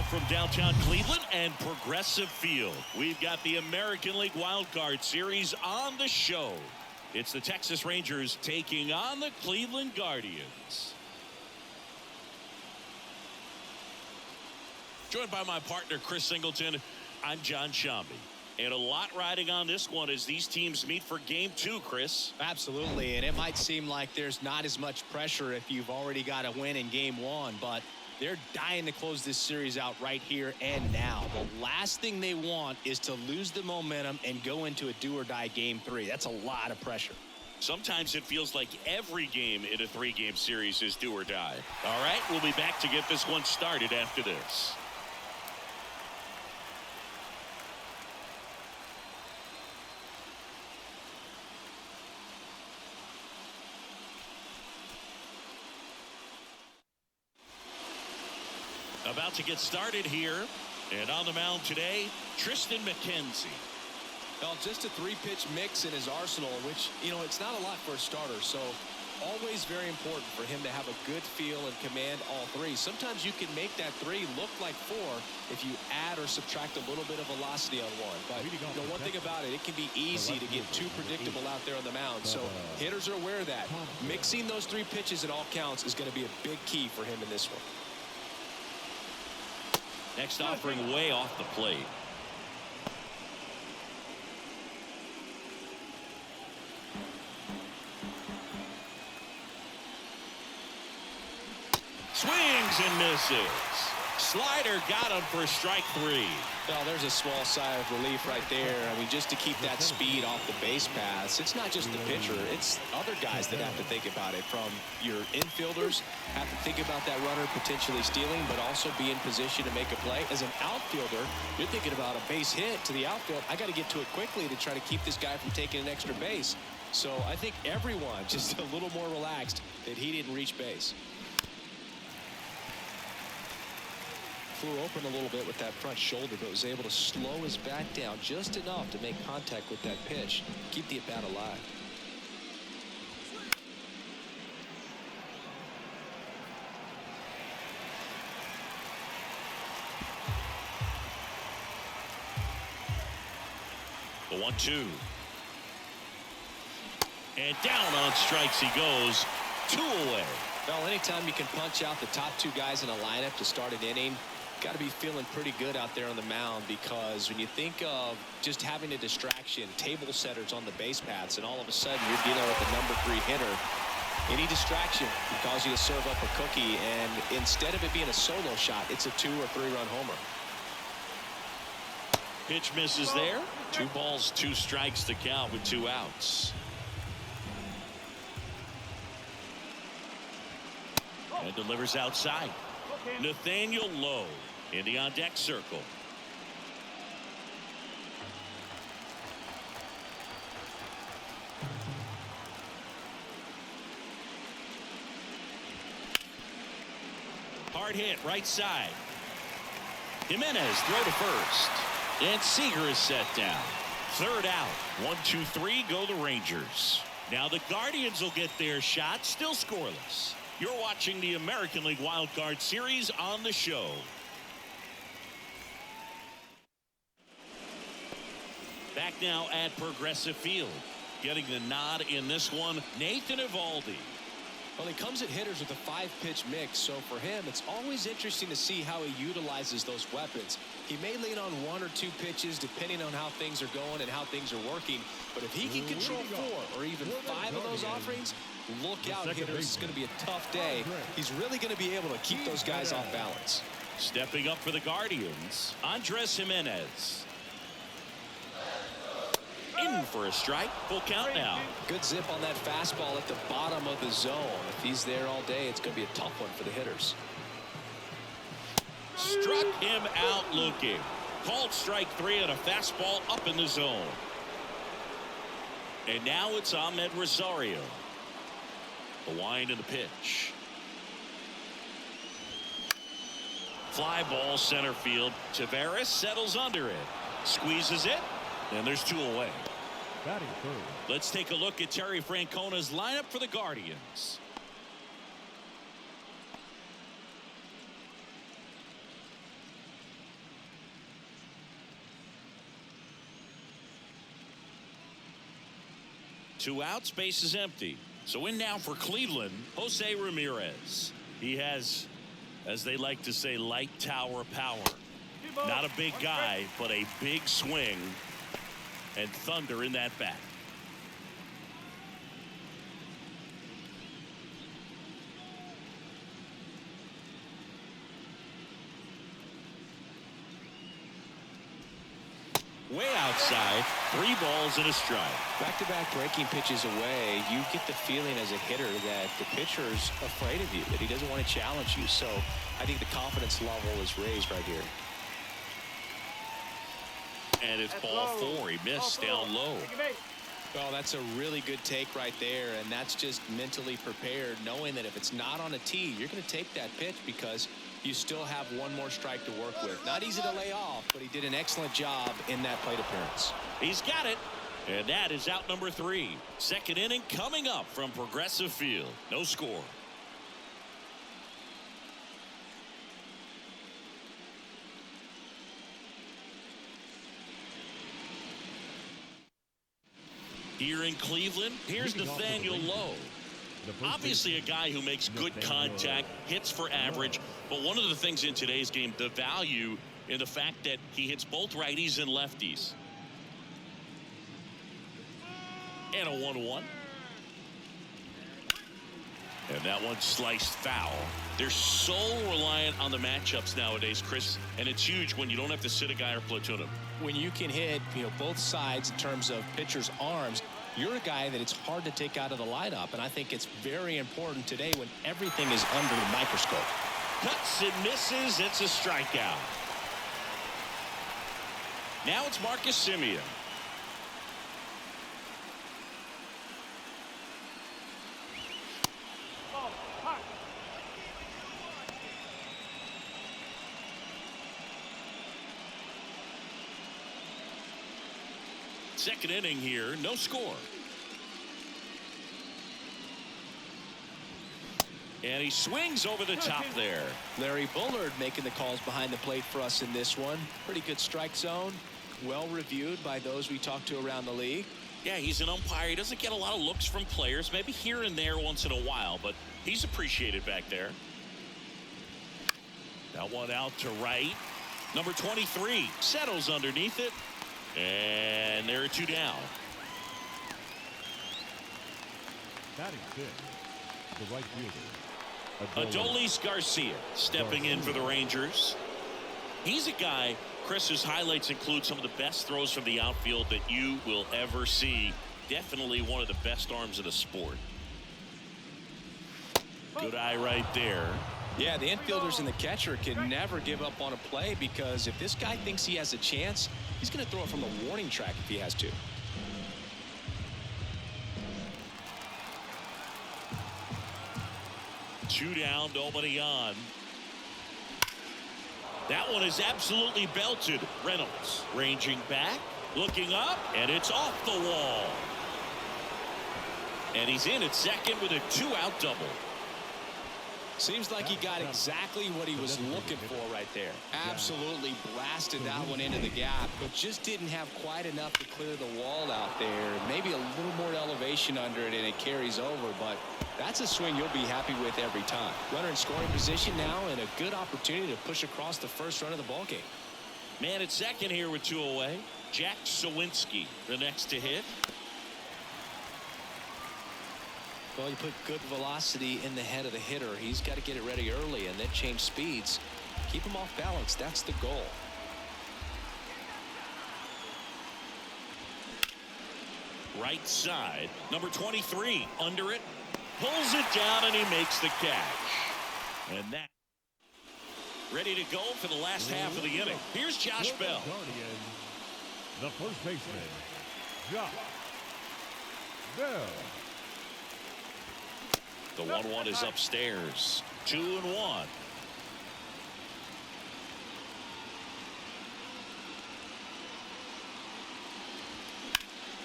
from downtown Cleveland and Progressive Field. We've got the American League Wild Card Series on the show. It's the Texas Rangers taking on the Cleveland Guardians. Joined by my partner, Chris Singleton, I'm John Shambi. And a lot riding on this one as these teams meet for Game 2, Chris. Absolutely, and it might seem like there's not as much pressure if you've already got a win in Game 1, but they're dying to close this series out right here and now. The last thing they want is to lose the momentum and go into a do-or-die Game 3. That's a lot of pressure. Sometimes it feels like every game in a 3-game series is do or die. All right, we'll be back to get this one started after this. About to get started here, and on the mound today, Triston McKenzie. Well, just a 3-pitch mix in his arsenal, which, it's not a lot for a starter, so always very important for him to have a good feel and command all 3. Sometimes you can make that 3 look like 4 if you add or subtract a little bit of velocity on one. But one thing about it, it can be easy to get too predictable out there on the mound. So hitters are aware of that. Mixing those 3 pitches at all counts is going to be a big key for him in this one. Next offering way off the plate. Swings and misses. Slider got him for strike 3. Well, there's a small sigh of relief right there. I mean, just to keep that speed off the base paths. It's not just the pitcher. It's other guys that have to think about it. From your infielders, have to think about that runner potentially stealing, but also be in position to make a play. As an outfielder, you're thinking about a base hit to the outfield. I got to get to it quickly to try to keep this guy from taking an extra base. So I think everyone just a little more relaxed that he didn't reach base. Flew open a little bit with that front shoulder, but was able to slow his bat down just enough to make contact with that pitch, keep the at-bat alive. The 1-2. And down on strikes he goes. 2 away. Well, anytime you can punch out the top 2 guys in a lineup to start an inning, got to be feeling pretty good out there on the mound, because when you think of just having a distraction, table setters on the base paths, and all of a sudden you're dealing with the number 3 hitter, any distraction can cause you to serve up a cookie, and instead of it being a solo shot, it's a 2 or 3-run homer. Pitch misses there. 2 balls, 2 strikes to count with 2 outs. And delivers outside. Nathaniel Lowe in the on-deck circle. Hard hit right side. Jimenez throw to first. And Seager is set down. 3rd out. 1-2-3 go the Rangers. Now the Guardians will get their shot, still scoreless. You're watching the American League Wild Card Series on the show. Back now at Progressive Field. Getting the nod in this one, Nathan Eovaldi. Well, he comes at hitters with a 5-pitch mix, so for him, it's always interesting to see how he utilizes those weapons. He may lean on 1 or 2 pitches depending on how things are going and how things are working, but if he can control 4 or even 5 of those offerings, look out, hitters. It's going to be a tough day. He's really going to be able to keep those guys off balance. Stepping up for the Guardians, Andres Jimenez. In for a strike. Full count now. Good zip on that fastball at the bottom of the zone. If he's there all day, it's going to be a tough one for the hitters. Struck him out looking. Called strike 3 on a fastball up in the zone. And now it's Ahmed Rosario. The wind and the pitch. Fly ball center field. Tavares settles under it. Squeezes it. And there's 2 away. Let's take a look at Terry Francona's lineup for the Guardians. 2 outs, base is empty. So in now for Cleveland, Jose Ramirez. He has, as they like to say, light tower power. Not a big guy, but a big swing and thunder in that bat. Way outside, 3 balls and a strike. Back-to-back breaking pitches away, you get the feeling as a hitter that the pitcher's afraid of you, that he doesn't want to challenge you. So I think the confidence level is raised right here. And it's ball 4. He missed down low. Well, that's a really good take right there, and that's just mentally prepared, knowing that if it's not on a tee, you're going to take that pitch because you still have one more strike to work with. Not easy to lay off, but he did an excellent job in that plate appearance. He's got it. And that is out number 3. Second inning coming up from Progressive Field. No score. Here in Cleveland, here's Nathaniel Lowe. Obviously a guy who makes good contact, hits for average, but one of the things in today's game, the value in the fact that he hits both righties and lefties. And a 1-1. And that one sliced foul. They're so reliant on the matchups nowadays, Chris, and it's huge when you don't have to sit a guy or platoon him. When you can hit, both sides in terms of pitchers' arms, you're a guy that it's hard to take out of the lineup, and I think it's very important today when everything is under the microscope. Cuts and misses. It's a strikeout. Now it's Marcus Semien. Second inning here, no score. And he swings over the top there. Larry Bullard making the calls behind the plate for us in this one. Pretty good strike zone. Well reviewed by those we talk to around the league. Yeah, he's an umpire. He doesn't get a lot of looks from players, maybe here and there once in a while, but he's appreciated back there. That one out to right. Number 23 settles underneath it. And there are 2 down. Batting fifth, the right fielder, Adolis Garcia stepping in for the Rangers. He's a guy, Chris, whose highlights include some of the best throws from the outfield that you will ever see. Definitely one of the best arms of the sport. Good eye right there. Yeah, the infielders and the catcher can never give up on a play, because if this guy thinks he has a chance, he's going to throw it from the warning track if he has to. Two down, nobody on. That one is absolutely belted. Reynolds ranging back, looking up, and it's off the wall. And he's in at second with a 2-out double. Seems like he got exactly what he was looking for right there. Absolutely blasted that one into the gap, but just didn't have quite enough to clear the wall out there. Maybe a little more elevation under it and it carries over, but that's a swing you'll be happy with every time. Runner in scoring position now, and a good opportunity to push across the first run of the ballgame. Man at second here with 2 away. Jack Sawinski the next to hit. Well, you put good velocity in the head of the hitter. He's got to get it ready early and then change speeds. Keep him off balance. That's the goal. Right side. Number 23 under it. Pulls it down and he makes the catch. And that ready to go for the last half of the inning. Here's Josh Bell. The first baseman, Josh Bell. The 1-1 is upstairs. 2-1.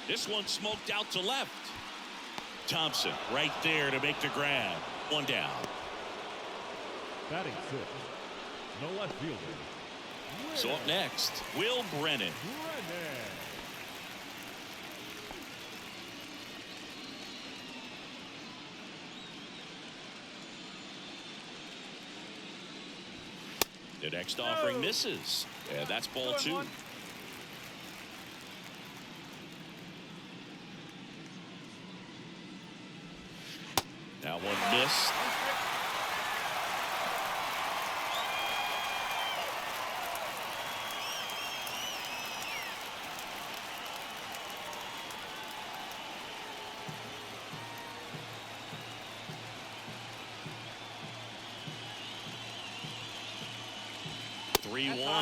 This one smoked out to left. Thompson right there to make the grab. 1 down. Batting sixth, the left fielder. So up next, Will Brennan. The next offering misses. And that's ball 2. Now one missed.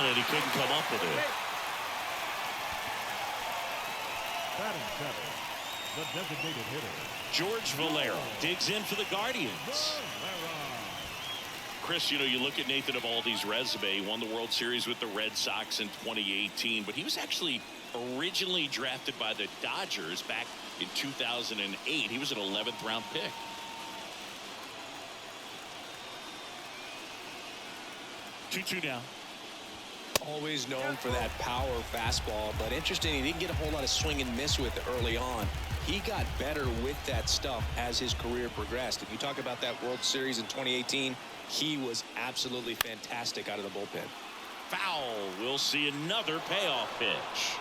And he couldn't come up with it. Batting seven, the designated hitter, George Valera digs in for the Guardians. Chris, you know, you look at Nathan Eovaldi's resume. He won the World Series with the Red Sox in 2018, but he was actually originally drafted by the Dodgers back in 2008. He was an 11th round pick. Two now. Always known for that power fastball, but interesting, he didn't get a whole lot of swing and miss with it early on. He got better with that stuff as his career progressed. If you talk about that World Series in 2018, he was absolutely fantastic out of the bullpen. Foul. We'll see another payoff pitch.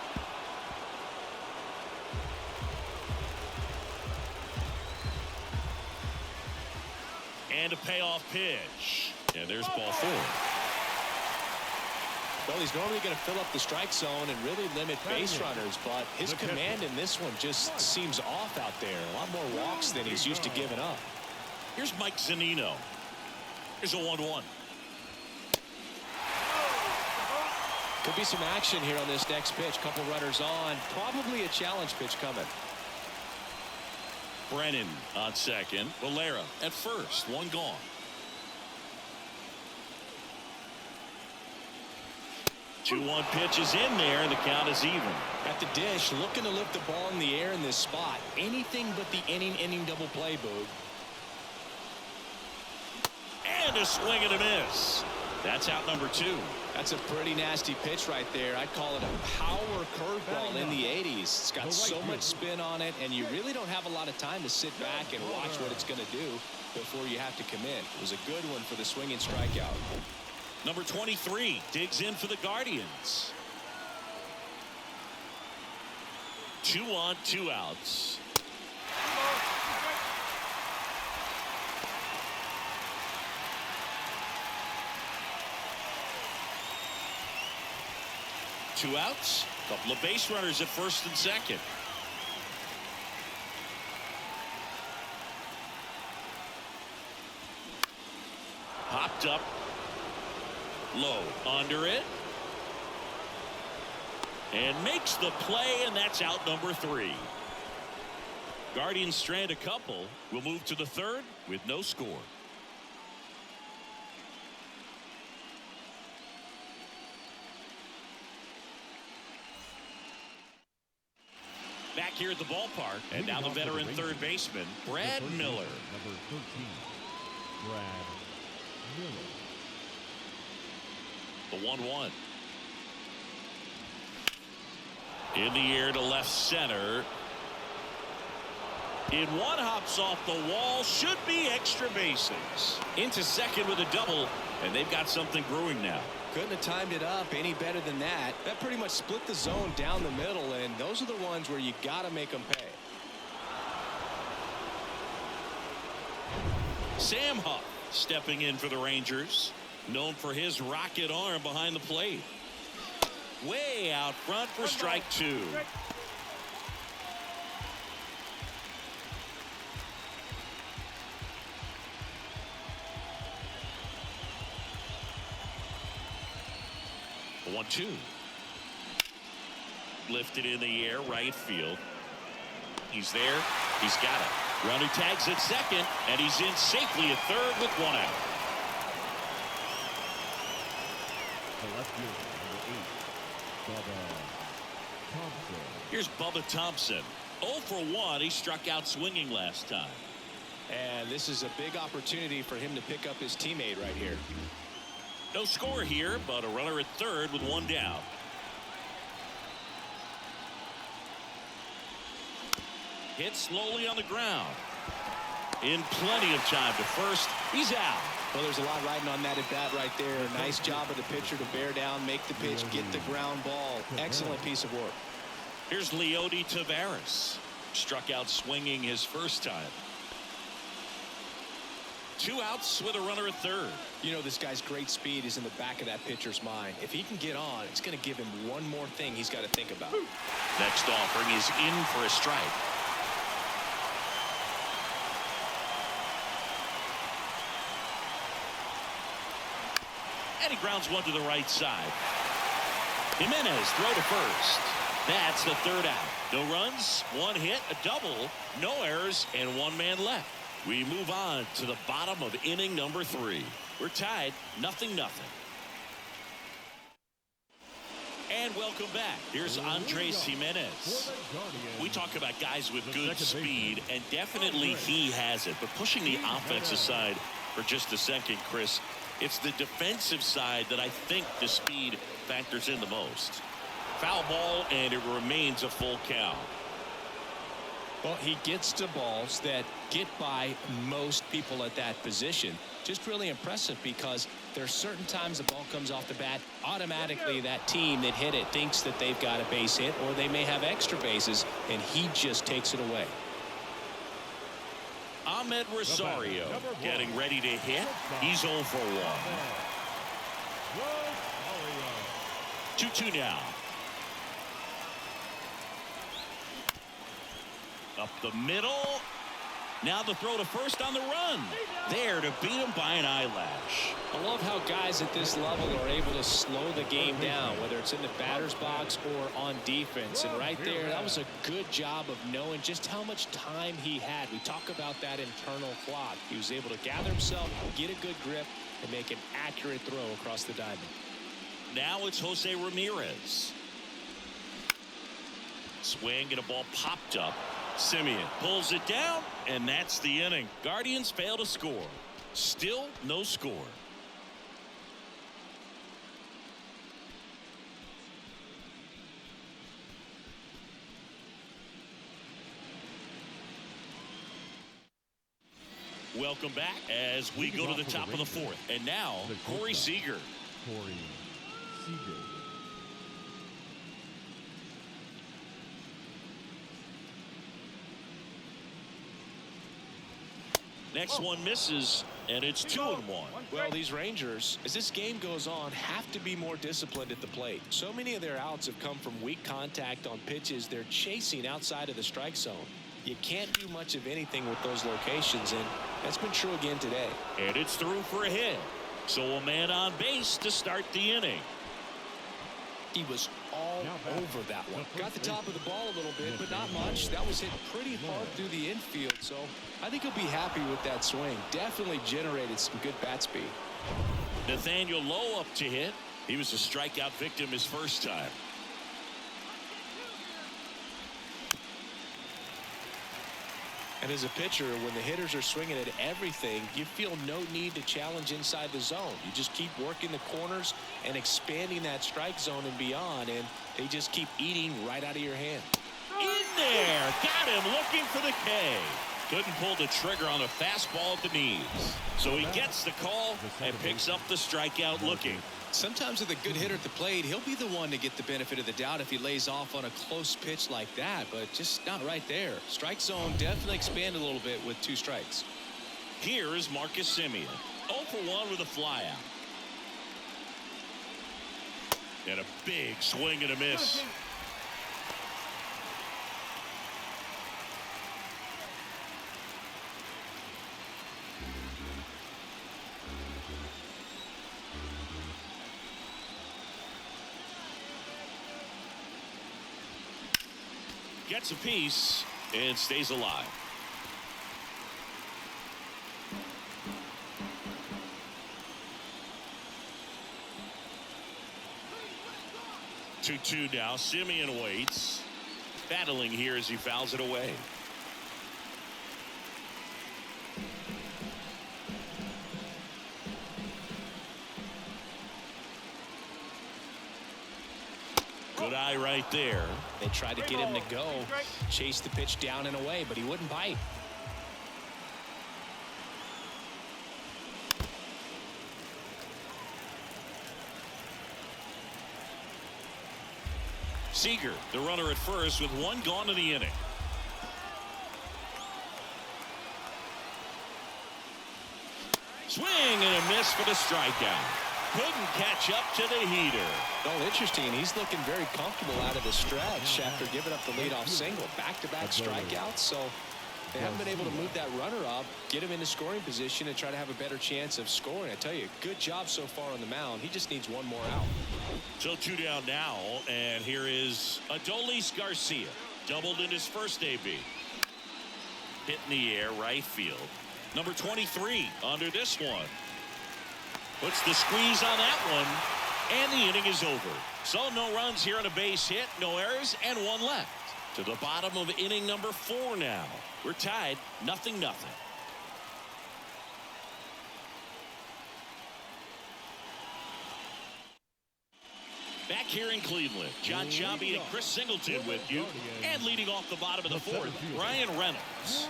And a payoff pitch. And there's ball 4. Well, he's normally going to fill up the strike zone and really limit base runners, but his command in this one just seems off out there. A lot more walks than he's used to giving up. Here's Mike Zunino. Here's a 1-1. Could be some action here on this next pitch. Couple runners on. Probably a challenge pitch coming. Brennan on second. Valera at first. One gone. Two-one pitch is in there, and the count is even. At the dish, looking to lift the ball in the air in this spot. Anything but the inning double play, Boog. And a swing and a miss. That's out number 2. That's a pretty nasty pitch right there. I'd call it a power curveball in the 80s. It's got so much spin on it, and you really don't have a lot of time to sit back and watch what it's going to do before you have to commit. It was a good one for the swinging strikeout. Number 23 digs in for the Guardians. 2 on, 2 outs. Two outs. Couple of base runners at first and second. Popped up. Low under it. And makes the play, and that's out number 3. Guardians strand a couple. We'll move to the third with no score. Back here at the ballpark, and now the veteran third baseman, Brad Miller. Number 13, Brad Miller. The 1-1. In the air to left center. In one, hops off the wall. Should be extra bases. Into second with a double, and they've got something brewing now. Couldn't have timed it up any better than that. That pretty much split the zone down the middle, and those are the ones where you got to make them pay. Sam Huff stepping in for the Rangers. Known for his rocket arm behind the plate. Way out front for strike 2. The 1-2. Lifted in the air, right field. He's there. He's got it. Runner tags at second, and he's in safely at third with 1 out. The left fielder, number 8, Bubba Thompson. Here's Bubba Thompson. 0 for 1. He struck out swinging last time. And this is a big opportunity for him to pick up his teammate right here. No score here, but a runner at third with 1 down. Hit slowly on the ground. In plenty of time to first. He's out. Well, there's a lot riding on that at bat right there. Nice job of the pitcher to bear down, make the pitch, get the ground ball. Excellent piece of work. Here's Leody Taveras. Struck out swinging his first time. 2 outs with a runner at third. You know, this guy's great speed is in the back of that pitcher's mind. If he can get on, it's going to give him one more thing he's got to think about. Next offering is in for a strike. And he grounds one to the right side. Jimenez throw to first. That's the third out. No runs, 1 hit, a double, no errors, and 1 man left. We move on to the bottom of inning number 3. We're tied 0-0. And welcome back. Here's Andres Jimenez. We talk about guys with good speed, and definitely he has it. But pushing the offense aside for just a second, Chris, it's the defensive side that I think the speed factors in the most. Foul ball, and it remains a full count. Well, he gets to balls that get by most people at that position. Just really impressive because there's certain times the ball comes off the bat, automatically that team that hit it thinks that they've got a base hit or they may have extra bases, and he just takes it away. Ahmed Rosario getting ready to hit. He's 0 for 1. 2-2 now. Up the middle. Now the throw to first on the run. There to beat him by an eyelash. I love how guys at this level are able to slow the game down, whether it's in the batter's box or on defense. And right there, that was a good job of knowing just how much time he had. We talk about that internal clock. He was able to gather himself, get a good grip, and make an accurate throw across the diamond. Now it's Jose Ramirez. Swing and a ball popped up. Simeon pulls it down, and that's the inning. Guardians fail to score. Still no score. Welcome back as we go to the top of the 4th. And now, Corey Seager. Corey Seager. Next one misses, and it's 2-1. Well, these Rangers, as this game goes on, have to be more disciplined at the plate. So many of their outs have come from weak contact on pitches they're chasing outside of the strike zone. You can't do much of anything with those locations, and that's been true again today. And it's through for a hit. So a man on base to start the inning. He was all over that one. Got the top of the ball a little bit, but not much. That was hit pretty hard through the infield, so I think he'll be happy with that swing. Definitely generated some good bat speed. Nathaniel Lowe up to hit. He was a strikeout victim his first time. And as a pitcher, when the hitters are swinging at everything, you feel no need to challenge inside the zone. You just keep working the corners and expanding that strike zone and beyond, and they just keep eating right out of your hand. In there. Got him looking for the K. Couldn't pull the trigger on the fastball at the knees. So he gets the call and picks up the strikeout looking. Sometimes with a good hitter at the plate, he'll be the one to get the benefit of the doubt if he lays off on a close pitch like that, but just not right there. Strike zone definitely expanded a little bit with 2 strikes. Here is Marcus Simeon. 0 for 1 with a flyout. And a big swing and a miss. Gets a piece and stays alive. Two now. Simeon waits. Battling here as he fouls it away. Good eye right there. They tried to get him to go, chase the pitch down and away, but he wouldn't bite. Seager, the runner at first with one gone in the inning. Swing and a miss for the strikeout. Couldn't catch up to the heater. Oh, interesting. He's looking very comfortable out of the stretch after giving up the leadoff single. Back-to-back strikeouts, so they haven't been able to move that runner up, get him into scoring position, and try to have a better chance of scoring. I tell you, good job so far on the mound. He just needs one more out. So 2 down now, and here is Adolis Garcia. Doubled in his first AB. Hit in the air, right field. Number 23 under this one. Puts the squeeze on that one, and the inning is over. So no runs here on a base hit, no errors, and one left. To the bottom of inning number 4 now. We're tied, 0-0. Back here in Cleveland, John Sciambi and Chris Singleton with you. And leading off the bottom of the 4th, Ryan Reynolds.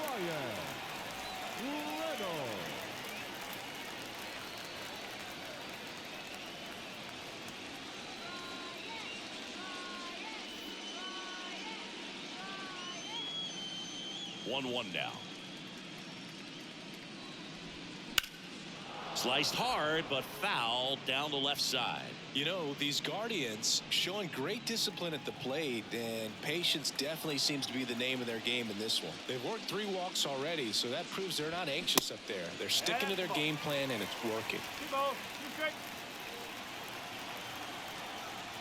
1-1 now. Sliced hard, but foul down the left side. You know, these Guardians showing great discipline at the plate, and patience definitely seems to be the name of their game in this one. They've worked 3 walks already, so that proves they're not anxious up there. They're sticking to their game plan, and it's working.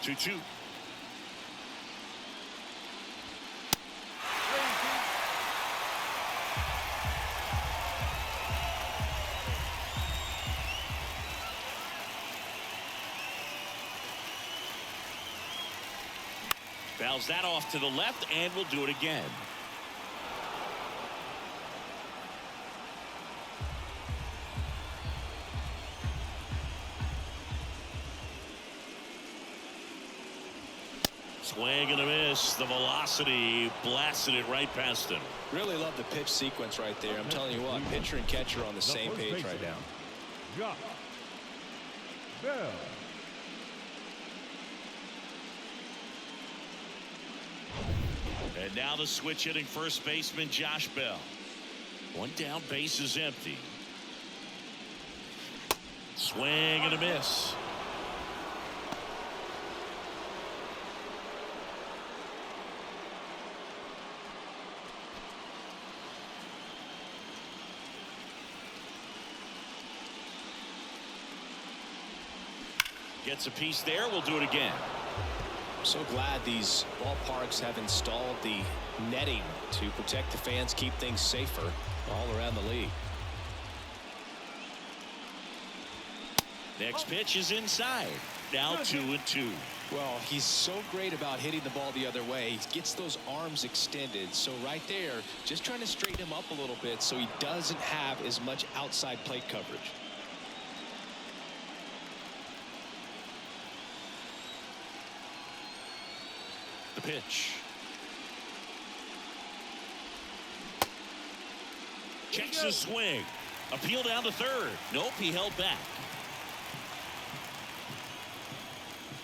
2-2. Fouls that off to the left, and we'll do it again. Swing and a miss. The velocity blasted it right past him. Really love the pitch sequence right there. I'm telling you what, pitcher and catcher are on the same page right now. Josh Bell. And now the switch hitting first baseman Josh Bell. One down, base is empty. Swing and a miss. Gets a piece there. We'll do it again. I'm so glad these ballparks have installed the netting to protect the fans, keep things safer all around the league. Next pitch is inside. Now 2-2. Well, he's so great about hitting the ball the other way. He gets those arms extended. So right there, just trying to straighten him up a little bit so he doesn't have as much outside plate coverage. The pitch. Checks the swing. Appeal down to third. Nope, he held back.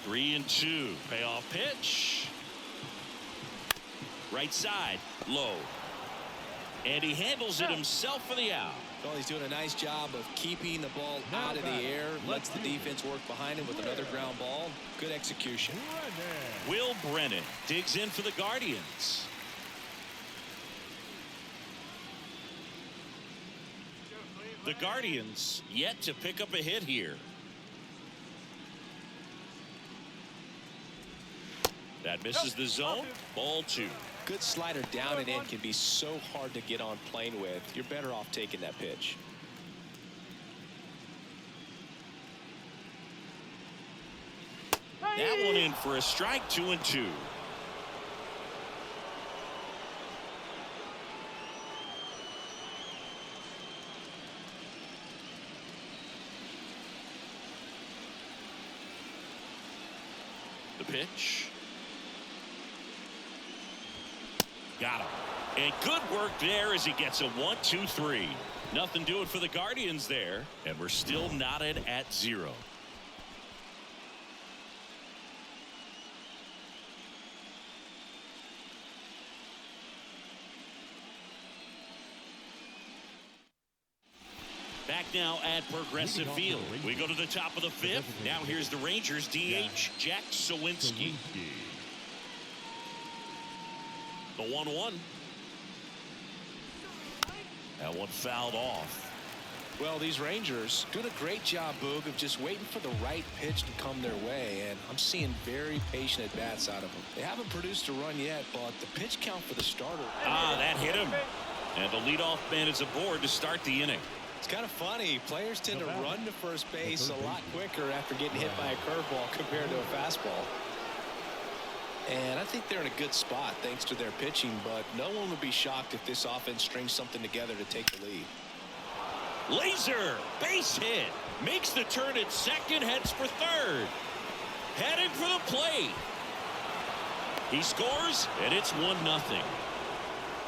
3-2. Payoff pitch. Right side. Low. And he handles it himself for the out. Well, he's doing a nice job of keeping the ball out of the air. Lets the defense work behind him with another ground ball. Good execution. Will Brennan digs in for the Guardians. The Guardians yet to pick up a hit here. That misses the zone. Ball 2. Good slider down and in can be so hard to get on plane with. You're better off taking that pitch. That one in for a strike. 2-2. The pitch. Got him. And good work there as he gets a 1-2-3. Nothing doing for the Guardians there. And we're still knotted at 0. now at Progressive Field. We go to the top of the fifth. Now here's the Rangers DH, Jack Sawinski. The 1-1. That one fouled off. Well, these Rangers doing a great job, Boog, of just waiting for the right pitch to come their way, and I'm seeing very patient at-bats out of them. They haven't produced a run yet, but the pitch count for the starter. That hit him. And the leadoff man is aboard to start the inning. It's kind of funny. Players tend to run to first base a lot quicker after getting hit by a curveball compared to a fastball. And I think they're in a good spot thanks to their pitching, but no one would be shocked if this offense strings something together to take the lead. Laser, base hit, makes the turn at second, heads for third. Headed for the plate. He scores, and it's 1-0.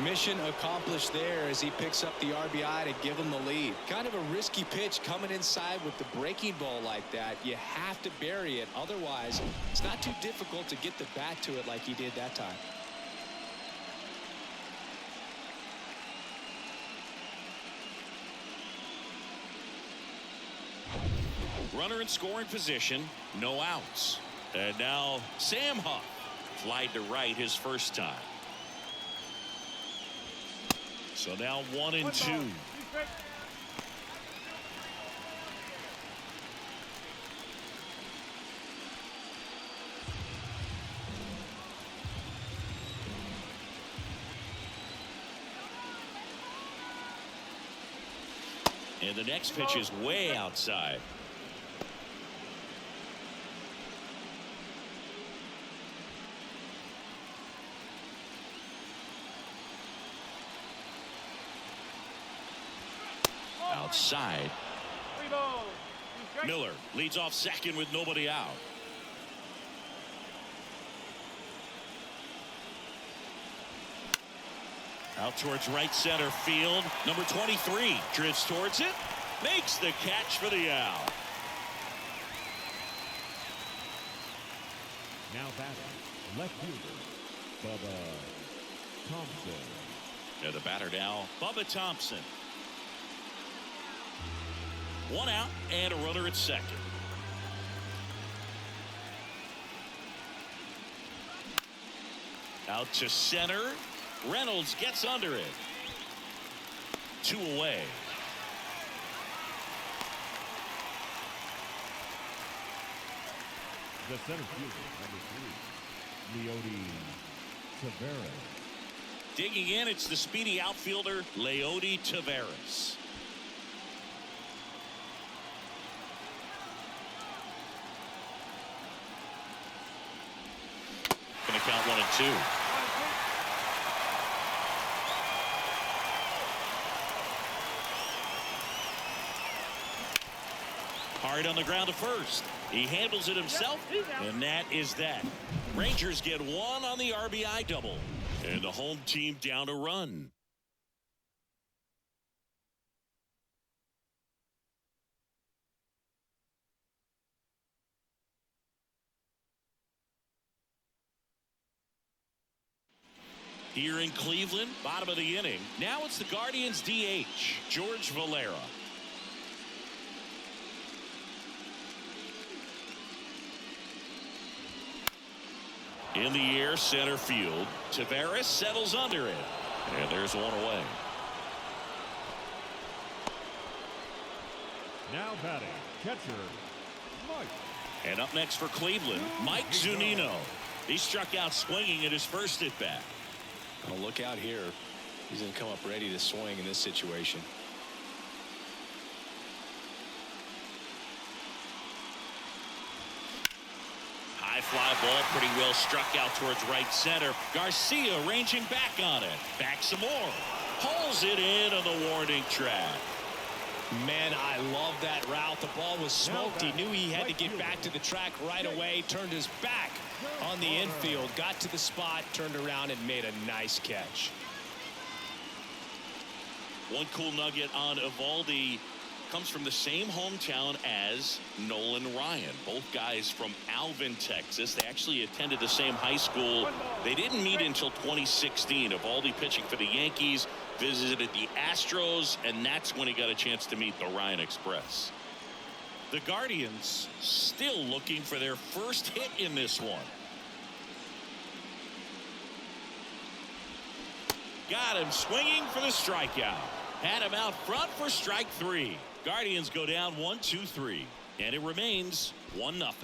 Mission accomplished there as he picks up the RBI to give him the lead. Kind of a risky pitch coming inside with the breaking ball like that. You have to bury it. Otherwise, it's not too difficult to get the bat to it like he did that time. Runner in scoring position, no outs. And now Sam Huff flied to right his first time. So now 1-2. And the next pitch is way outside. Outside. Miller leads off second with nobody out. Out towards right center field. Number 23 drifts towards it. Makes the catch for the out. Now batting, left fielder, Bubba Thompson. Yeah, the batter now, Bubba Thompson. 1 out and a runner at second. Out to center. Reynolds gets under it. 2 away. The center fielder, number 3, Leody Taveras. Digging in, it's the speedy outfielder, Leody Taveras. Going to count 1-2. Hard on the ground to first. He handles it himself, and that is that. Rangers get 1 on the RBI double, and the home team down a run. Here in Cleveland, bottom of the inning. Now it's the Guardians DH, George Valera. In the air, center field. Taveras settles under it. And there's 1 away. Now batting, catcher, Mike. And up next for Cleveland, Mike Zunino. He struck out swinging at his first at bat. Oh, look out here. He's going to come up ready to swing in this situation. High fly ball, pretty well struck out towards right center. Garcia ranging back on it. Back some more. Pulls it in on the warning track. Man, I love that route. The ball was smoked. He knew he had to get back to the track right away. Turned his back on the infield. Got to the spot, turned around, and made a nice catch. One cool nugget on Eovaldi. comes from the same hometown as Nolan Ryan. Both guys from Alvin, Texas. They actually attended the same high school. They didn't meet until 2016. Eovaldi pitching for the Yankees, visited the Astros, and that's when he got a chance to meet the Ryan Express. The Guardians still looking for their first hit in this one. Got him swinging for the strikeout. Had him out front for strike 3. Guardians go down 1-2-3, and it remains 1-0.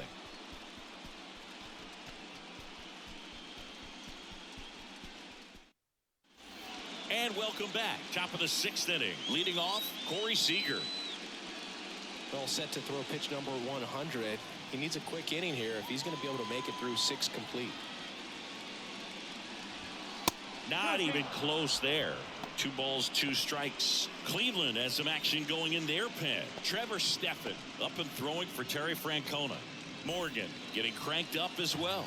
And welcome back. Top of the 6th inning. Leading off, Corey Seager. All set to throw pitch number 100. He needs a quick inning here if he's going to be able to make it through 6 complete. Not even close there. 2 balls, 2 strikes. Cleveland has some action going in their pen. Trevor Stephan up and throwing for Terry Francona. Morgan getting cranked up as well.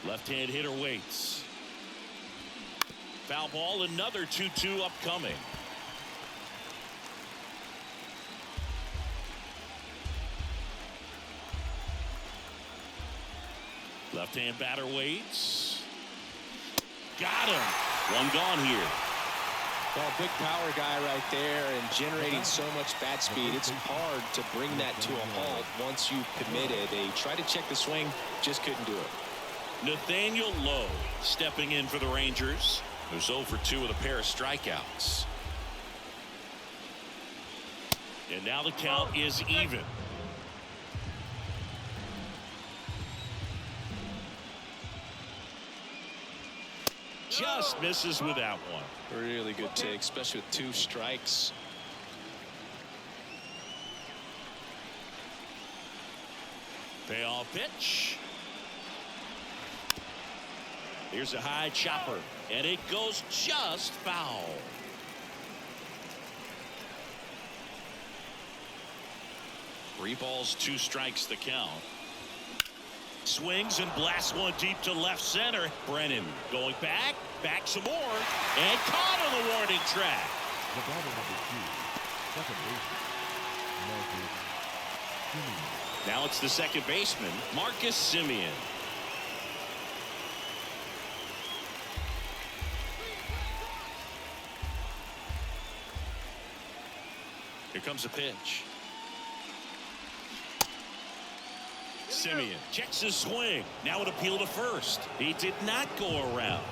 Left-hand hitter waits. Foul ball, another 2-2 upcoming. Left-hand batter waits. Got him. 1 gone here. Well, big power guy right there and generating so much bat speed. It's hard to bring that to a halt once you've committed. They tried to check the swing, just couldn't do it. Nathaniel Lowe stepping in for the Rangers. Who's 0 for 2 with a pair of strikeouts. And now the count is even. Just misses with that one. Really good take, especially with 2 strikes. Payoff pitch. Here's a high chopper, and it goes just foul. Three balls, 2 strikes the count. Swings and blasts one deep to left center. Brennan going back some more, and caught on the warning track. The batter number 2, second baseman, Marcus Semien. Now it's the second baseman, Marcus Semien. Here comes a pitch. Semien checks his swing. Now an appeal to first. He did not go around.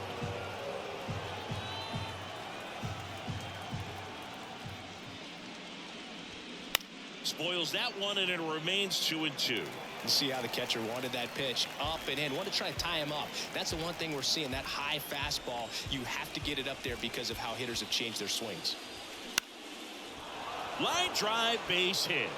Spoils that one, and it remains 2-2. You see how the catcher wanted that pitch up and in. Want to try to tie him up. That's the one thing we're seeing, that high fastball. You have to get it up there because of how hitters have changed their swings. Line drive, base hit.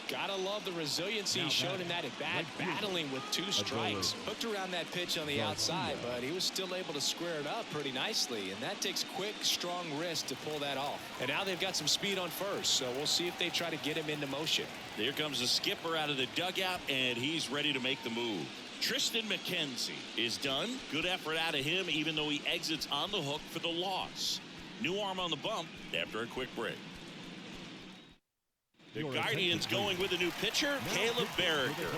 Gotta love the resiliency shown in that at bat, battling with 2 strikes. Hooked around that pitch on the outside, but he was still able to square it up pretty nicely, and that takes quick, strong wrist to pull that off. And now they've got some speed on first, so we'll see if they try to get him into motion. There comes the skipper out of the dugout, and he's ready to make the move. Triston McKenzie is done. Good effort out of him, even though he exits on the hook for the loss. New arm on the bump after a quick break. The Guardians going with a new pitcher, Caleb Berriger.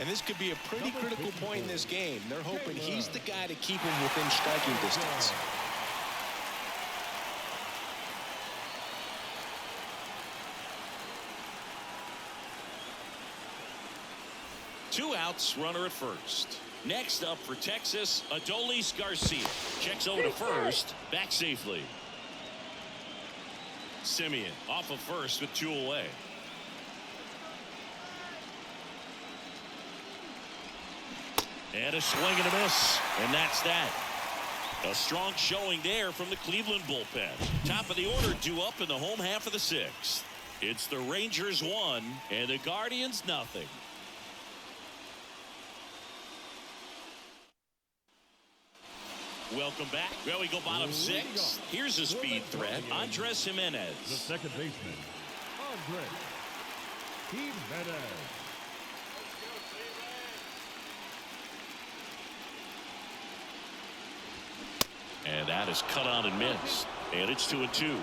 And this could be a pretty critical point in this game. They're hoping he's the guy to keep him within striking distance. Two outs, runner at first. Next up for Texas, Adolis Garcia. Checks over to first, back safely. Semien off of first with 2 away. And a swing and a miss, and that's that. A strong showing there from the Cleveland bullpen. Top of the order due up in the home half of the 6th. It's the Rangers 1 and the Guardians nothing. Welcome back. Well, we go bottom 6. Here's a speed threat, Andres Jimenez. The second baseman, Andres Jimenez. And that is cut on and missed. And it's 2-2.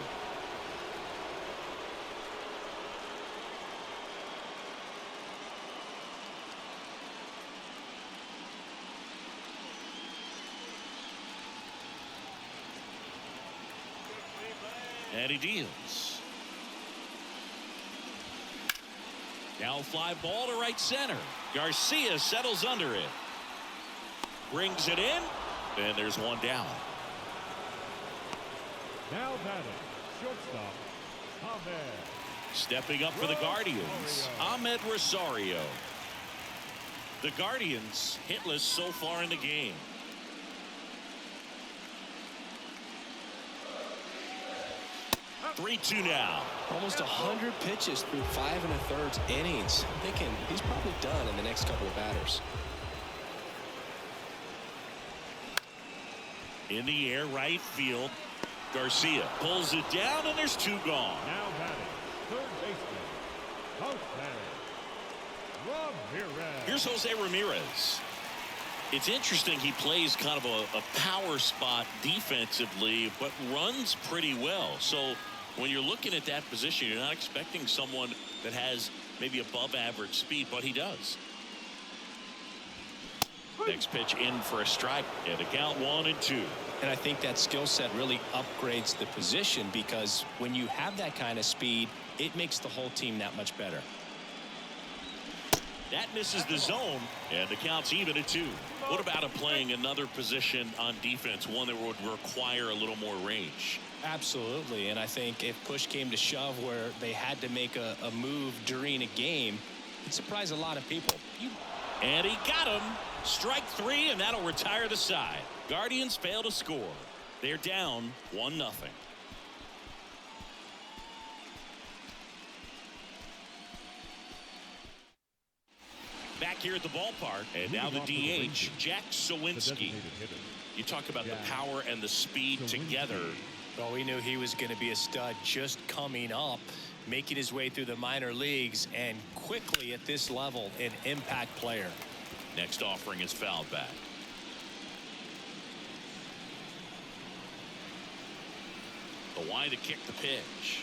And he deals. Now a fly ball to right center. Garcia settles under it. Brings it in. And there's one down. Now batting, shortstop, Ahmed. Stepping up for the Guardians, Ahmed Rosario. The Guardians hitless so far in the game. Three-two now. Almost 100 pitches through 5 1/3 innings. I'm thinking he's probably done in the next couple of batters. In the air, right field. Garcia pulls it down, and there's two gone. Now batting, third baseman, Jose Ramirez. Here's Jose Ramirez. It's interesting, he plays kind of a power spot defensively, but runs pretty well. So when you're looking at that position, you're not expecting someone that has maybe above average speed, but he does. Next pitch in for a strike, and a count 1-2. And I think that skill set really upgrades the position, because when you have that kind of speed, it makes the whole team that much better. That misses the zone, and the count's even at 2. What about him playing another position on defense, one that would require a little more range? Absolutely, and I think if push came to shove where they had to make a move during a game, it'd surprise a lot of people. And he got him. Strike 3, and that'll retire the side. Guardians fail to score. They're down 1-0. Back here at the ballpark, and now the DH, Jack Sawinski. You talk about the power and the speed together. Well, we knew he was going to be a stud just coming up, making his way through the minor leagues, and quickly at this level, an impact player. Next offering is fouled back. The wide to kick the pitch.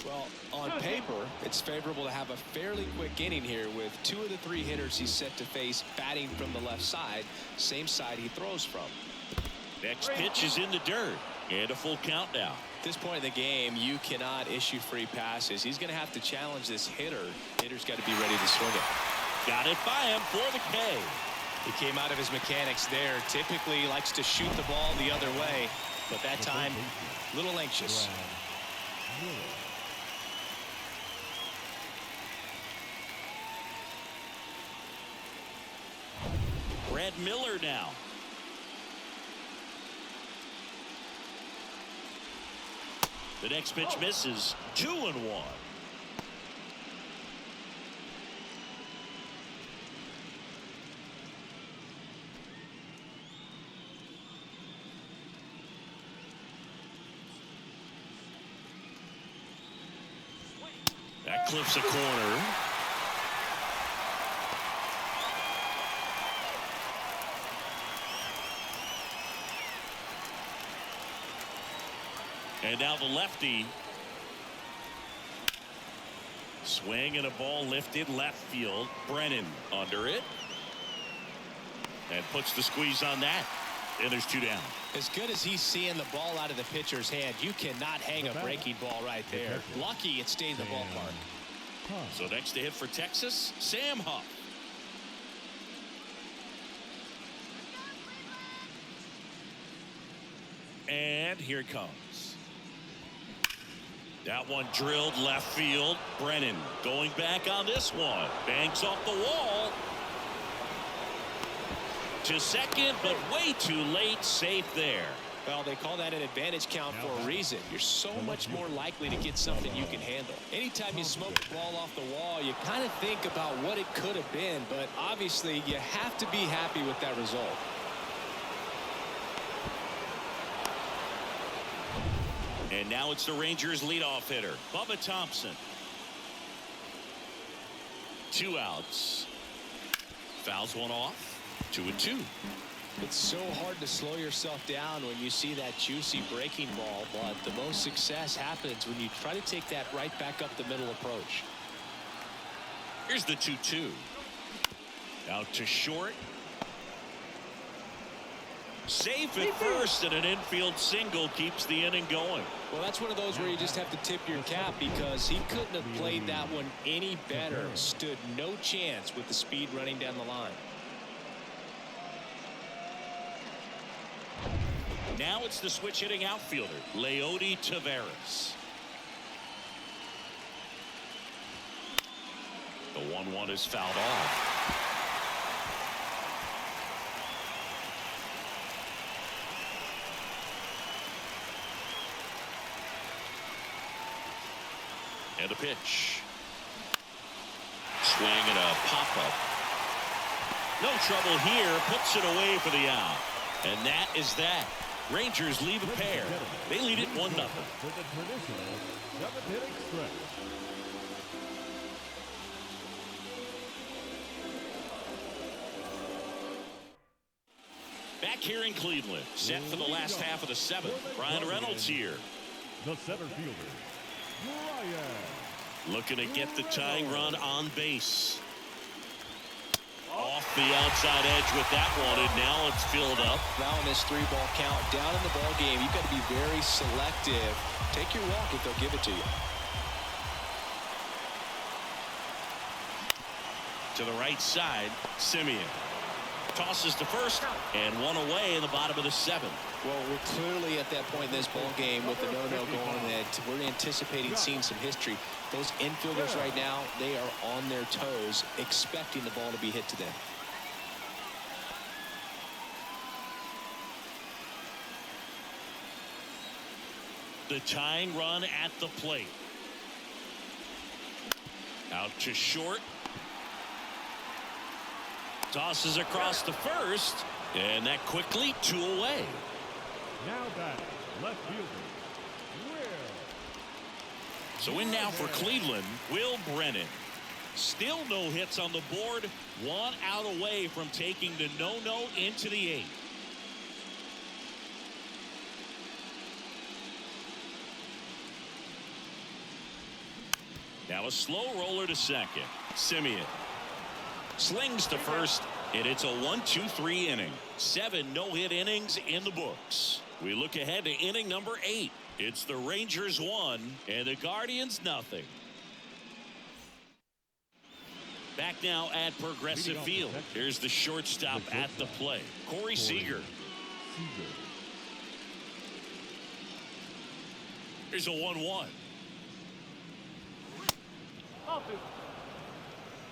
Well, on paper, it's favorable to have a fairly quick inning here with 2 of the 3 hitters he's set to face batting from the left side, same side he throws from. Next pitch is in the dirt, and a full count now. At this point in the game, you cannot issue free passes. He's going to have to challenge this hitter. Hitter's got to be ready to swing it. Got it by him for the K. He came out of his mechanics there. Typically he likes to shoot the ball the other way, but that time, a little anxious. Brad Miller now. The next pitch misses. 2-1. That clips a corner. And now the lefty. Swing and a ball lifted left field. Brennan under it. And puts the squeeze on that. And there's 2 down. As good as he's seeing the ball out of the pitcher's hand, you cannot hang a breaking ball right there. Lucky it stayed in the ballpark. So next to hit for Texas, Sam Huff. And here it comes. That one drilled left field. Brennan going back on this one. Banks off the wall. To second, but way too late. Safe there. Well, they call that an advantage count for a reason. You're so much more likely to get something you can handle. Anytime you smoke the ball off the wall, you kind of think about what it could have been, but obviously you have to be happy with that result. And now it's the Rangers leadoff hitter, Bubba Thompson. 2 outs. Fouls one off. 2-2. It's so hard to slow yourself down when you see that juicy breaking ball, but the most success happens when you try to take that right back up the middle approach. Here's the 2-2. Out to short. Safe at first, and an infield single keeps the inning going. Well, that's one of those where you just have to tip your cap because he couldn't have played that one any better. Stood no chance with the speed running down the line. Now it's the switch hitting outfielder, Leody Taveras. The 1-1 is fouled off. And a pitch. Swing and a pop-up. No trouble here. Puts it away for the out. And that is that. Rangers leave a pair. They lead it 1-0. For the traditional seventh inning stretch. Back here in Cleveland, set for the last half of the seventh. Brian Reynolds here. The center fielder, Brian. Looking to get the tying run on base. Off the outside edge with that one, and now it's filled up. Now in this 3-ball count, down in the ball game, you've got to be very selective. Take your walk if they'll give it to you. To the right side, Simeon tosses to first, and one away in the bottom of the seventh. Well, we're clearly at that point in this ball game with the no-no going that we're anticipating seeing some history. Those infielders right now, they are on their toes, expecting the ball to be hit to them. The tying run at the plate. Out to short. Tosses across the first, and that quickly 2 away. Now back, left fielder, Will. So in now for Cleveland, Will Brennan. Still no hits on the board. 1 out away from taking the no-no into the 8th. Now a slow roller to second. Simeon slings to first, and it's a 1-2-3 inning. 7 no-hit innings in the books. We look ahead to inning number 8. It's the Rangers 1 and the Guardians nothing. Back now at Progressive Field. Here's the shortstop at the plate, Corey Seager. Here's a 1-1.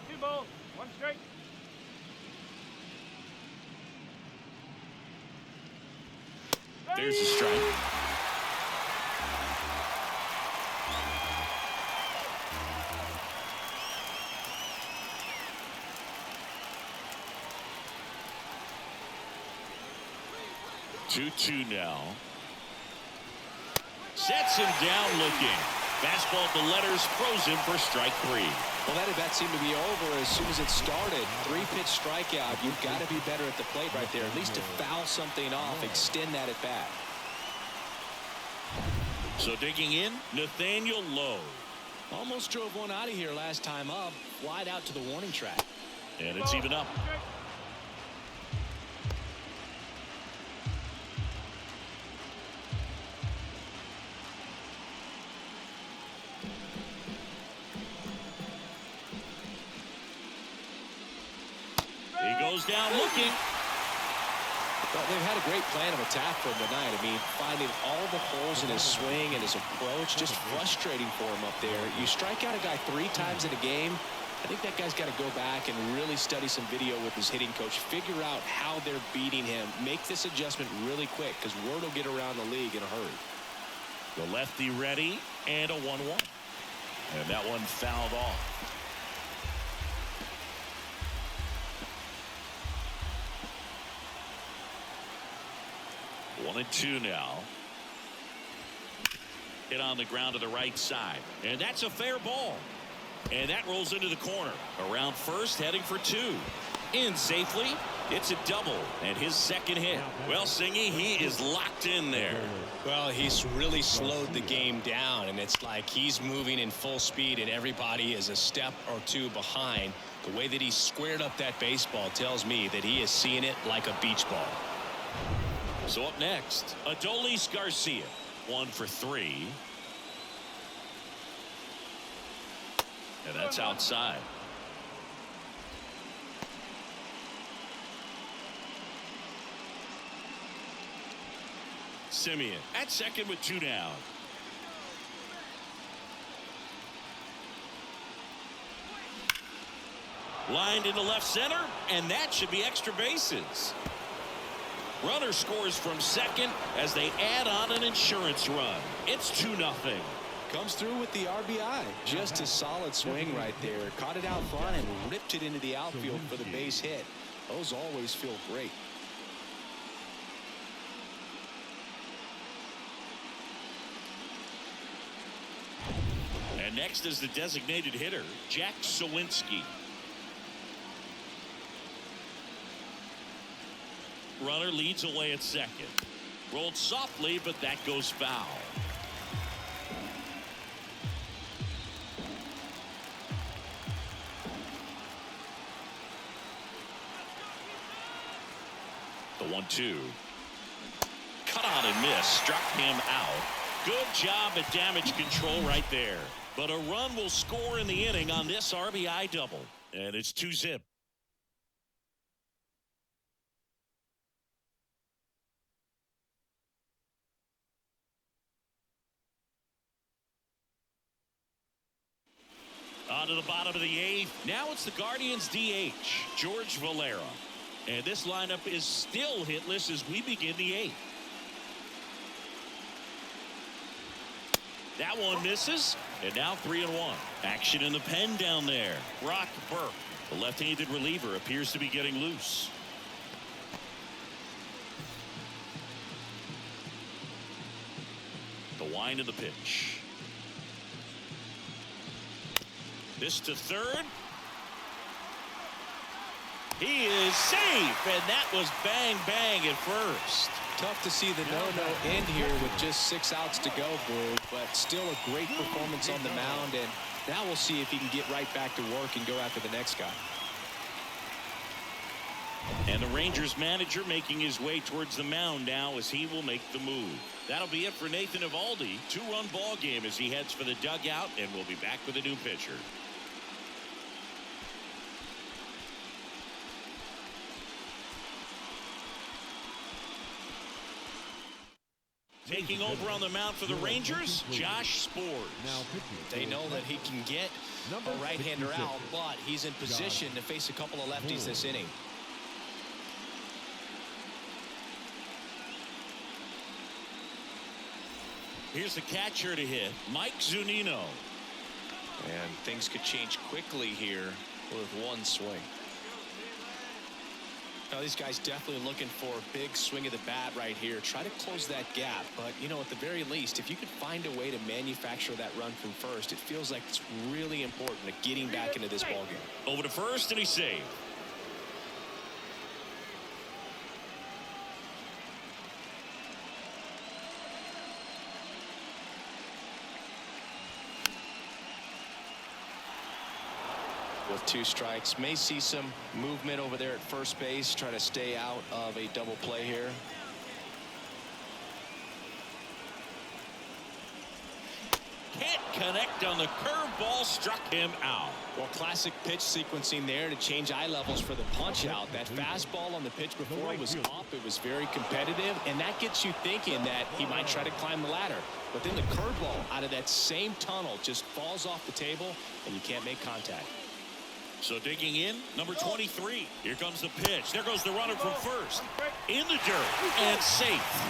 2 balls, 1 strike. There's a strike. Two now. Sets him down looking. Fastball at the letters, frozen for strike 3. Well, that at bat seemed to be over as soon as it started. 3-pitch strikeout. You've got to be better at the plate right there, at least to foul something off, extend that at bat. So digging in, Nathaniel Lowe. Almost drove one out of here last time up, wide out to the warning track. And it's even up. Goes down looking. Well, they've had a great plan of attack for him tonight. I mean, finding all the holes in his swing and his approach, just frustrating for him up there. You strike out a guy 3 times in a game, I think that guy's got to go back and really study some video with his hitting coach, figure out how they're beating him, make this adjustment really quick because word will get around the league in a hurry. The lefty ready, and a 1-1. And that one fouled off. 1-2 now. Hit on the ground to the right side. And that's a fair ball. And that rolls into the corner. Around first, heading for 2. In safely. It's a double and his second hit. Well, Singy, he is locked in there. Well, he's really slowed the game down, and it's like he's moving in full speed and everybody is a step or two behind. The way that he squared up that baseball tells me that he is seeing it like a beach ball. So up next, Adolis Garcia, 1 for 3. And that's outside. Simeon at second with 2 down. Lined into left center, and that should be extra bases. Runner scores from second as they add on an insurance run. It's 2-0. Comes through with the RBI. Just a solid swing right there. Caught it out front and ripped it into the outfield for the base hit. Those always feel great. And next is the designated hitter, Jack Sawinski. Runner leads away at second. Rolled softly, but that goes foul. The 1-2. Cut on and miss. Struck him out. Good job at damage control right there. But a run will score in the inning on this RBI double. And it's 2-0. On to the bottom of the 8th. Now it's the Guardians DH, George Valera. And this lineup is still hitless as we begin the 8th. That one misses. And now 3-1. Action in the pen down there. Brock Burke, the left-handed reliever, appears to be getting loose. The wind of the pitch. This to third. He is safe, and that was bang bang at first. Tough to see the no end here with just 6 outs to go, Brew, but still a great performance on the mound, and now we'll see if he can get right back to work and go after the next guy. And the Rangers manager making his way towards the mound now as he will make the move. That'll be it for Nathan Eovaldi. 2-run ball game as he heads for the dugout, and we'll be back with a new pitcher. Taking over on the mound for the Rangers, Josh Spores. They know that he can get a right-hander out, but he's in position to face a couple of lefties this inning. Here's the catcher to hit, Mike Zunino. And things could change quickly here with one swing. Now, these guys definitely looking for a big swing of the bat right here. Try to close that gap. But, you know, at the very least, if you could find a way to manufacture that run from first, it feels like it's really important to getting back into this ball game. Over to first, and he's saved. With 2 strikes, may see some movement over there at first base. Try to stay out of a double play here. Can't connect on the curveball, struck him out. Well, classic pitch sequencing there to change eye levels for the punch out. That fastball on the pitch before was up. It was very competitive, and that gets you thinking that he might try to climb the ladder. But then the curveball out of that same tunnel just falls off the table, and you can't make contact. So digging in, number 23. Here comes the pitch. There goes the runner from first. In the dirt and safe.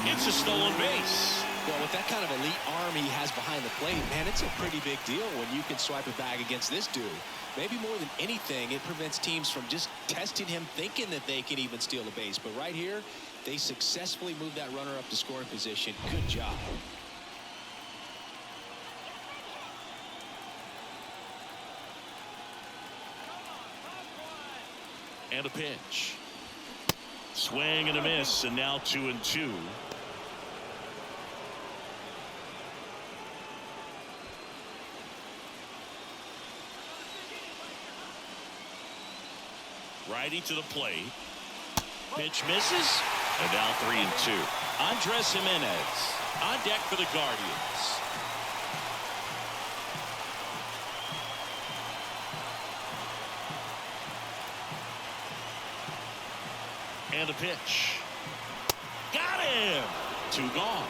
It's a stolen base. Well, with that kind of elite arm he has behind the plate, man, it's a pretty big deal when you can swipe a bag against this dude. Maybe more than anything, it prevents teams from just testing him, thinking that they can even steal a base. But right here, they successfully moved that runner up to scoring position. Good job. And a pitch. Swing and a miss, and now 2-2. Righty to the plate. Pitch misses, and now 3-2. Andres Jimenez on deck for the Guardians. And the pitch. Got him! 2 gone.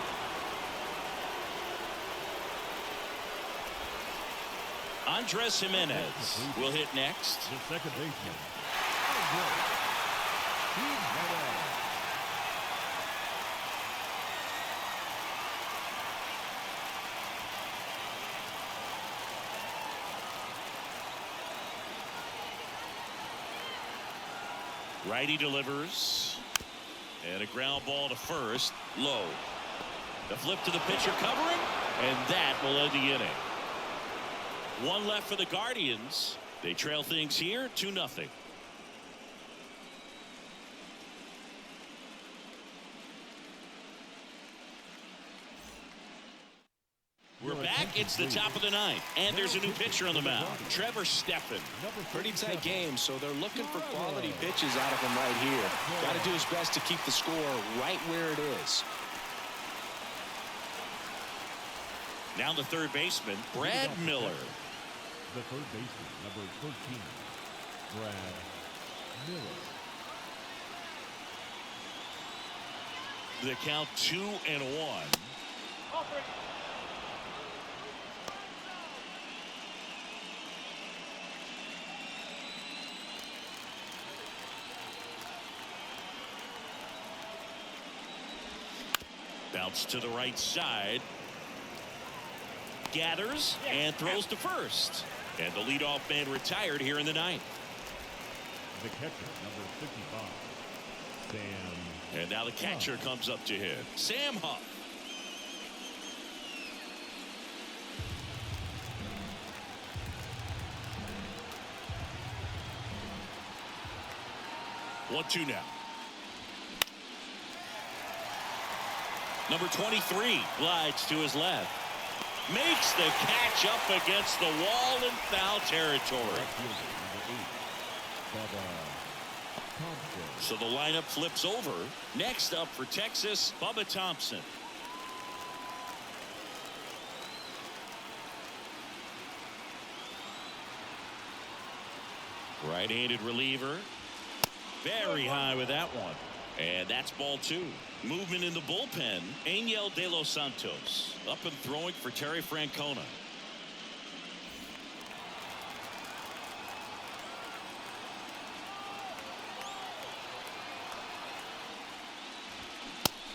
Andres Jimenez will hit next. The second baseman. Righty delivers. And a ground ball to first. Low. The flip to the pitcher covering. And that will end the inning. 1 left for the Guardians. They trail things here 2-0. We're back. It's the top of the 9th, and there's a new pitcher on the mound, Trevor Steffen. Pretty tight game, so they're looking for quality pitches out of him right here. Got to do his best to keep the score right where it is. Now the third baseman, Brad Miller. The third baseman, number 13, Brad Miller. The count 2-1. Bounce to the right side. Gathers and throws to first. And the leadoff man retired here in the 9th. The catcher, number 55, Sam. And now the catcher comes up to hit. Sam Huff. One, 2 now. Number 23 glides to his left. Makes the catch up against the wall in foul territory. So the lineup flips over. Next up for Texas, Bubba Thompson. Right-handed reliever. Very high with that one. And that's ball 2. Movement in the bullpen. Angel De Los Santos up and throwing for Terry Francona.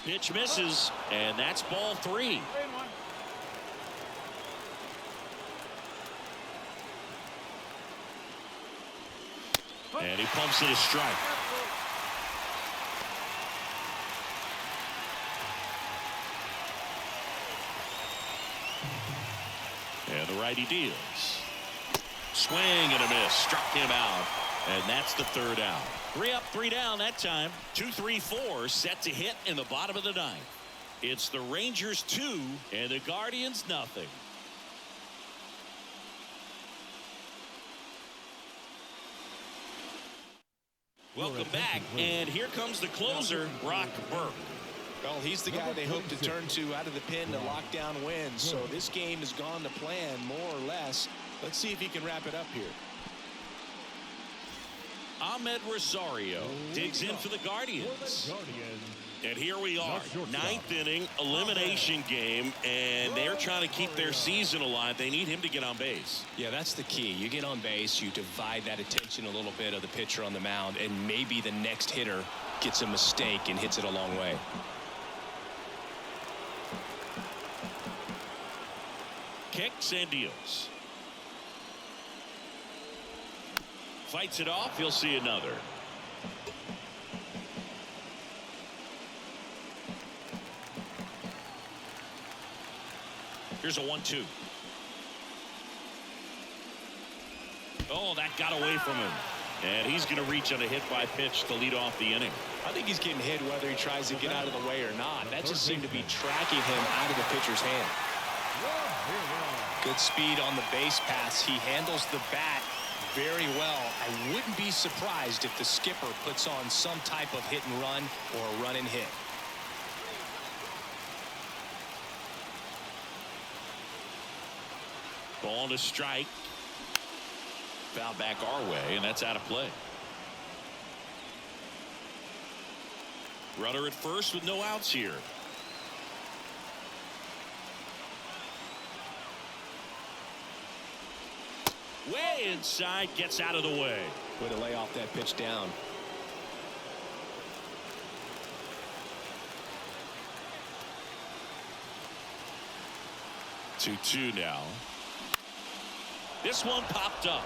Pitch misses, and that's ball 3. And he pumps it a strike. And the righty deals. Swing and a miss. Struck him out. And that's the third out. 3 up, 3 down that time. 2-3-4 set to hit in the bottom of the 9th. It's the Rangers 2 and the Guardians nothing. Welcome back, and here comes the closer, Brock Burke. Well, he's the guy they hope to turn to out of the pen to lock down wins. So this game has gone to plan, more or less. Let's see if he can wrap it up here. Ahmed Rosario digs in for the Guardians. And here we are, 9th inning elimination game, and they're trying to keep their season alive. They need him to get on base. Yeah, that's the key. You get on base, you divide that attention a little bit of the pitcher on the mound, and maybe the next hitter gets a mistake and hits it a long way. Kicks and deals. Fights it off. He'll see another. Here's a 1-2. Oh, that got away from him. And he's going to reach on a hit by pitch to lead off the inning. I think he's getting hit whether he tries to get out of the way or not. That just seemed to be tracking him out of the pitcher's hand. Good speed on the base pass. He handles the bat very well. I wouldn't be surprised if the skipper puts on some type of hit and run or a run and hit. Ball to strike. Foul back our way, and that's out of play. Runner at first with no outs here. Way inside, gets out of the way. Way to lay off that pitch down. Two now. This one popped up.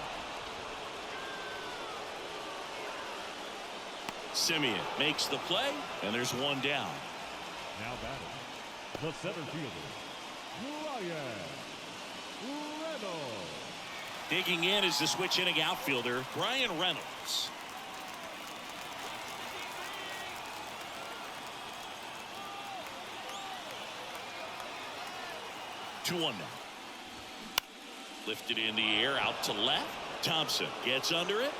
Simeon makes the play, and there's one down. Now batting, the center fielder, Ryan Reynolds. Digging in is the switch inning outfielder, Brian Reynolds. Two one now. Lifted in the air out to left. Thompson gets under it.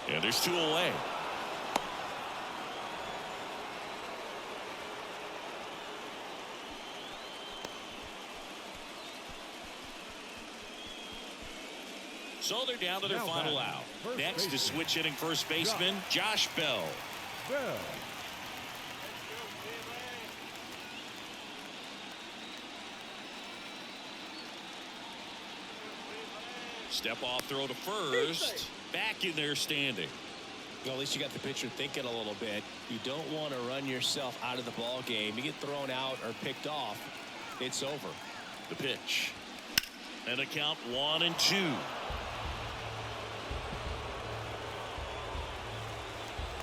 And there's two away. So they're down to their final out. Next is switch hitting first baseman Josh Bell. Step off throw to first. Back in there standing. Well, at least you got the pitcher thinking a little bit. You don't want to run yourself out of the ball game. You get thrown out or picked off, it's over. The pitch. And a count 1-2.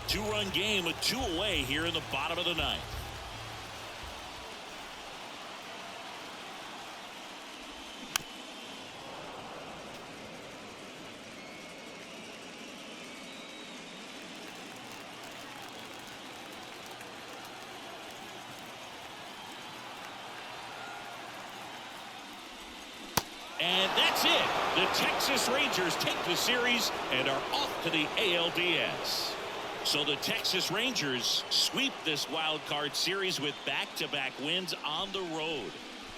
Two-run game with two away here in the bottom of the ninth. And that's it. The Texas Rangers take the series and are off to the ALDS. So the Texas Rangers sweep this wild card series with back-to-back wins on the road.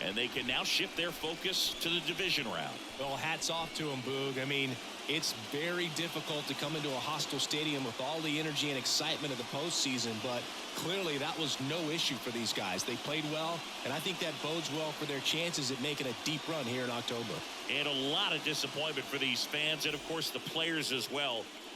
And they can now shift their focus to the division round. Well, hats off to him, Boog. I mean, it's very difficult to come into a hostile stadium with all the energy and excitement of the postseason, but clearly that was no issue for these guys. They played well, and I think that bodes well for their chances at making a deep run here in October. And a lot of disappointment for these fans and, of course, the players as well.